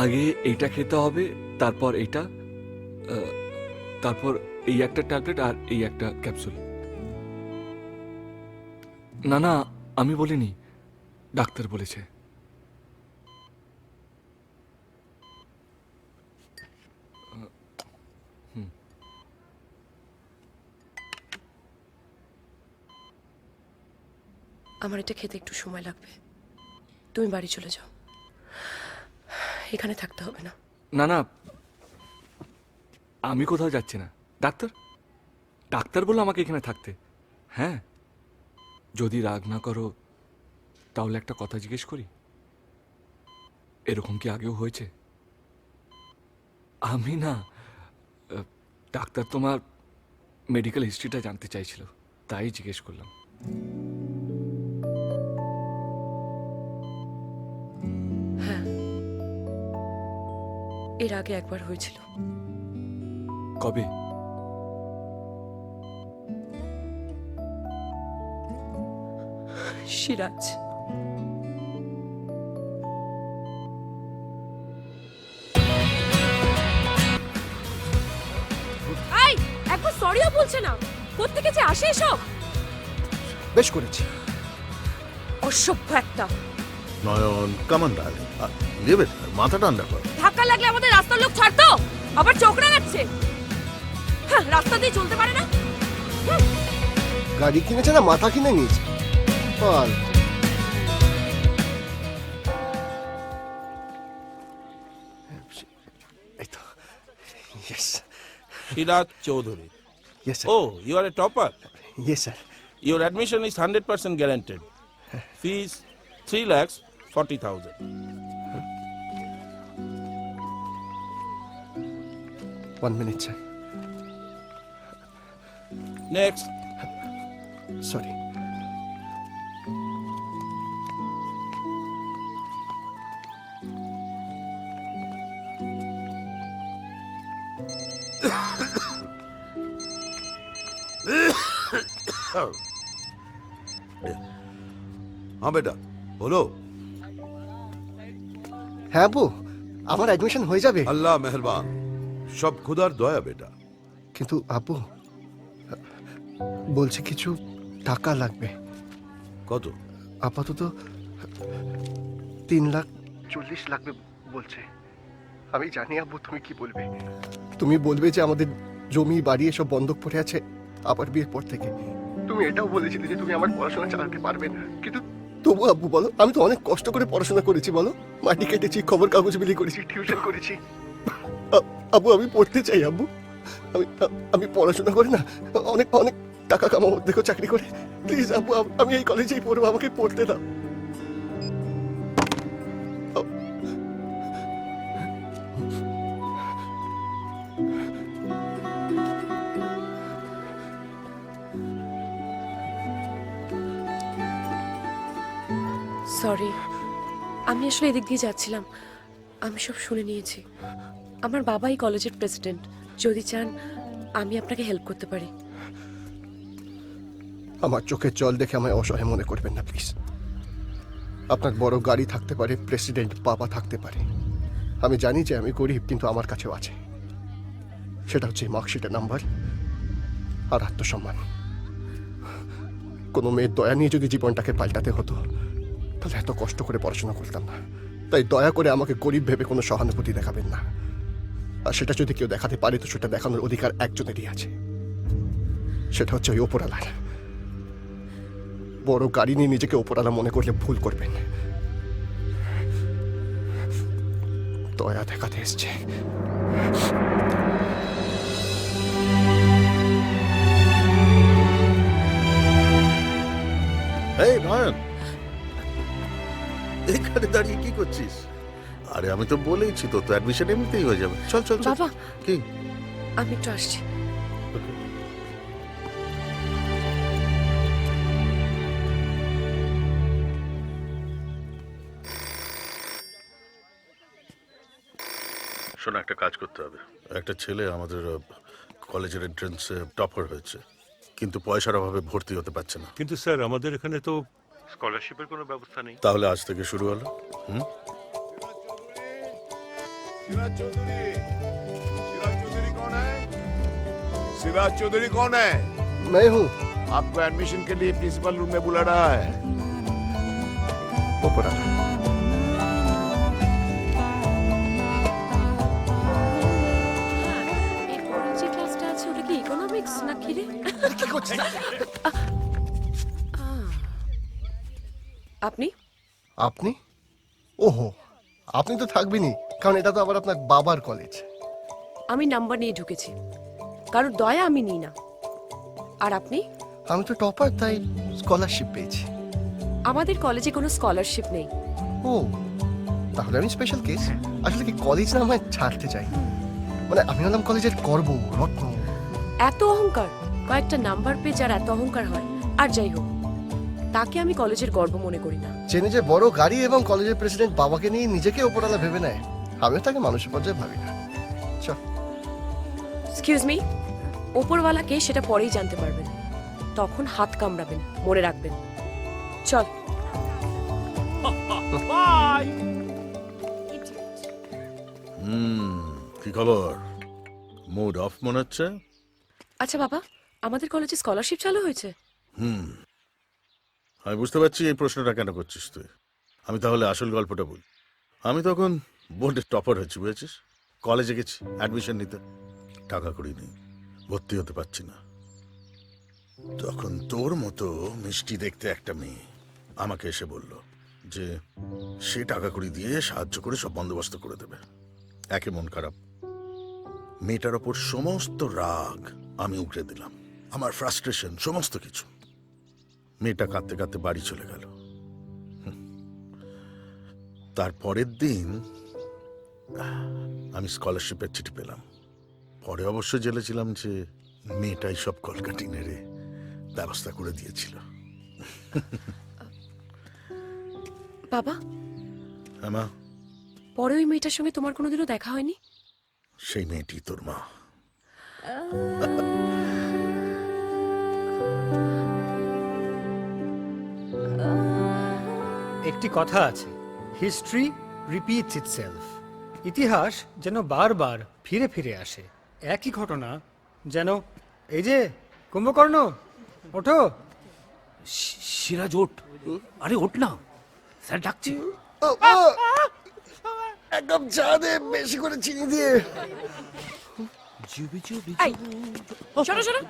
আগে এইটা খেতে হবে, তারপর এইটা, তারপর এই একটা ট্যাবলেট আর এই একটা ক্যাপসুল। না না, আমি বলিনি, ডাক্তার বলেছে। আমার এটা খেতে একটু সময় লাগবে, তুমি বাড়ি চলে যাও, এখানে থাকতে হবে না। না না, আমি কোথাও যাচ্ছি না। ডাক্তার ডাক্তার বললো আমাকে এখানে থাকতে। হ্যাঁ, যদি রাগ না করো তাহলে একটা কথা জিজ্ঞেস করি, এরকম কি আগেও হয়েছে? আমি না, ডাক্তার তোমার মেডিকেল হিস্ট্রিটা জানতে চাইছিল, তাই জিজ্ঞেস করলাম। হ্যাঁ, এর আগে একবার হয়েছিল। কবে? সিরাজ, একবার সরিও বলছে না, কোত্থেকে যে আসে এসব? বেশ করেছি। অসভ্য একটা। নয়ন, কামান ডার্লিং, লিভ ইট, মাথা ঠান্ডা কর। ধাক্কা লাগলে আমাদের রাস্তার লোক ছাড়তো, আবার চোখ রাঙাচ্ছে। হ্যাঁ, রাস্তা দিয়ে চলতে পারে না। গাড়ি কিনেছে না মাথা কিনে নিয়েছে। বল। এই তো। Yes. Shiraz Chaudhary. Yes, sir. Oh, you are a topper. Yes, sir. Your admission is 100% guaranteed. Fees 3,40,000. One minute, sir. Next. Sorry. हाँ बेटा बोलो। হ্যাঁ আপু, আমার অ্যাডমিশন হয়ে যাবে। अल्लाह मेहरबान, সব খুদার দয়া বেটা। কিন্তু আপু বলছে কিছু টাকা লাগবে। কত? আপাতত 3,40,00,000 লাগবে বলছে। আমি জানি আব্বু তুমি কি বলবে। তুমি বলবে যে আমাদের জমি বাড়ি এসব বন্ধক পড়ে আছে আবার বিয়ের পর থেকে। তুমি এটাও বলেছিলে যে তুমি আমার পড়াশোনা চালাতে পারবে না, কিন্তু তবু আব্বু বলো, আমি তো অনেক কষ্ট করে পড়াশোনা করেছি, বলো। মাটি কেটেছি, খবর কাগজ বিলি করেছি, টিউশন করেছি। আব্বু আমি পড়তে চাই আব্বু। আমি আমি পড়াশোনা করে না অনেক অনেক টাকা কামাবো, দেখো চাকরি করে। প্লিজ আব্বু, আমি এই কলেজেই পড়বো, আমাকে পড়তে দাও। সরি, আমি আসলে এদিক দিয়ে যাচ্ছিলাম, আমি সব শুনে নিয়েছি। আমার বাবাই কলেজের প্রেসিডেন্ট, যদি চান আমি আপনাকে হেল্প করতে পারি। আমার চোখের জল দেখে আমায় অসহায় মনে করবেন না প্লিজ। আপনার বড় গাড়ি থাকতে পারে, প্রেসিডেন্ট বাবা থাকতে পারে, আমি জানি যে আমি গরিব, কিন্তু আমার কাছেও আছে। সেটা হচ্ছে মার্কশিটের নাম্বার আর আত্মসম্মান। কোনো মেয়ের দয়া নিয়ে যদি জীবনটাকে পাল্টাতে হতো তাহলে এত কষ্ট করে পড়াশোনা করতাম না। তাই দয়া করে আমাকে গরিব ভেবে কোনো সহানুভূতি দেখাবেন না। আর সেটা যদি কেউ দেখাতে পারে তো সেটা দেখানোর অধিকার একজনেরই আছে, সেটা হচ্ছে ওই ওপরালার। বড় গাড়ি নিয়ে নিজেকে ওপরালা মনে করলে ভুল করবেন। দয়া দেখাতে এসছে। এই নয়ন, এখানে দাঁড়িয়ে কি করছিস? আরে আমি তো বলেইছি তো, তো অ্যাডমিশন এমনিতেই হয়ে যাবে। চল চল চল। বাবা, কি? আমি একটু আসছি। শোনো, একটা কাজ করতে হবে। একটা ছেলে আমাদের কলেজের এন্ট্রান্সে টপার হয়েছে, কিন্তু পয়সার অভাবে ভর্তি হতে পারছে না। কিন্তু স্যার আমাদের এখানে তো স্কলারশিপের কোনো ব্যবস্থা নেই। তাহলে আজ থেকে শুরু হলো। सिराज चौधरी, सिराज चौधरी कौन है? सिराज चौधरी कौन है? मैं हूँ आपको एडमिशन के लिए प्रिंसिपल रूम में बुला रहा है। ऊपर आ এরপরে যে ক্লাসটা আছে ওটা কি ইকোনমিক্স না কি রে? কি করছিস? আপনি আপনি? ওহো, আপনি তো থাকবেনই, কারণ এটা তো আবার আপনার বাবার কলেজ। আমি নাম্বার নিয়ে ঢুকেছি, কারোর দয়া আমি নিই না। আর আপনি? আমি তো টপার, তাই স্কলারশিপ পেয়েছি। আমাদের কলেজে কোনো স্কলারশিপ নেই। ও, তাহলে আমি স্পেশাল কেস। আসলে কি কলেজ না আমায় ছাড়তে চাই, মানে আমি হলাম কলেজের গর্ব, রত্ন। এত অহংকার, কয়েকটা নাম্বার পেয়ে যার এত অহংকার হয়। আর যাই হোক, তাকে আমি কলেজের গর্ব মনে করি না। চেনে যে বড় গাড়ি এবং কলেজের প্রেসিডেন্ট বাবাকে নিয়ে নিজেকে ওপরালা ভেবে নেয়, আমিও তাকে মানুষের পর্যায়ে ভাবি না। চল। এক্সকিউজ মি, ওপরওয়ালাকে সেটা পরেই জানতে পারবেন, তখন হাত কামড়াবেন, মনে রাখবেন। চল। কি খবর? মুড অফ মনে হচ্ছে। আচ্ছা বাবা, আমাদের কলেজে স্কলারশিপ চালু হয়েছে? আমি বুঝতে পারছি এই প্রশ্নটা কেন করছিস তুই। আমি তাহলে আসল গল্পটা বলি। আমি তখন বোর্ডের টপার হয়েছি, বুঝেছিস। কলেজে গেছি অ্যাডমিশন নিতে, টাকা কড়ি নেই, ভর্তি হতে পারছি না। তখন তোর মতো মিষ্টি দেখতে একটা মেয়ে আমাকে এসে বলল যে সে টাকা কড়ি দিয়ে সাহায্য করে সব বন্দোবস্ত করে দেবে। একে মন খারাপ, মেয়েটার ওপর সমস্ত রাগ আমি উগড়ে দিলাম, আমার ফ্রাস্ট্রেশন সমস্ত কিছু। মেয়েটা কাঁদতে কাঁদতে বাড়ি চলে গেল। তার পরের দিন আমি স্কলারশিপের চিঠি পেলাম। পরে অবশ্য জেনেছিলাম যে মেয়েটাই সব কলকাটি নেড়ে ব্যবস্থা করে দিয়েছিল। বাবা, হ্যাঁ মা। পরে ওই মেয়েটার সঙ্গে তোমার কোনোদিনও দেখা হয়নি? সেই মেয়েটি তোর মা। একটি কথা আছে, হিস্ট্রি রিপিটস ইটসেলফ। ইতিহাস যেন বারবার ফিরে ফিরে আসে। একই ঘটনা যেন, এই যে কুম্ভকর্ণ, ওঠো। সিরাজ ওঠ, আরে ওঠ না, স্যার ডাকছে। এক কাপ চা দে, বেশি করে চিনি দিয়ে। এই, শোনো শোনো,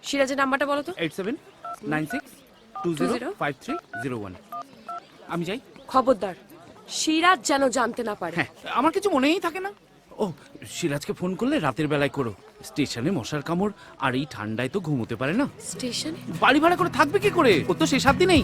সিরাজের নাম্বারটা বলো তো। 8796205301। আমি যাই। খবরদার, সিরাজ যেন জানতে না পারে। হ্যাঁ, আমার কিছু মনেই থাকে না। ও, সিরাজকে ফোন করলে রাতের বেলায় করো। স্টেশনে মশার কামড়, আর এই ঠান্ডায় তো ঘুমোতে পারে না। স্টেশনে বাড়ি ভাড়া করে থাকবে কি করে? ও তো সে 7 দিনেই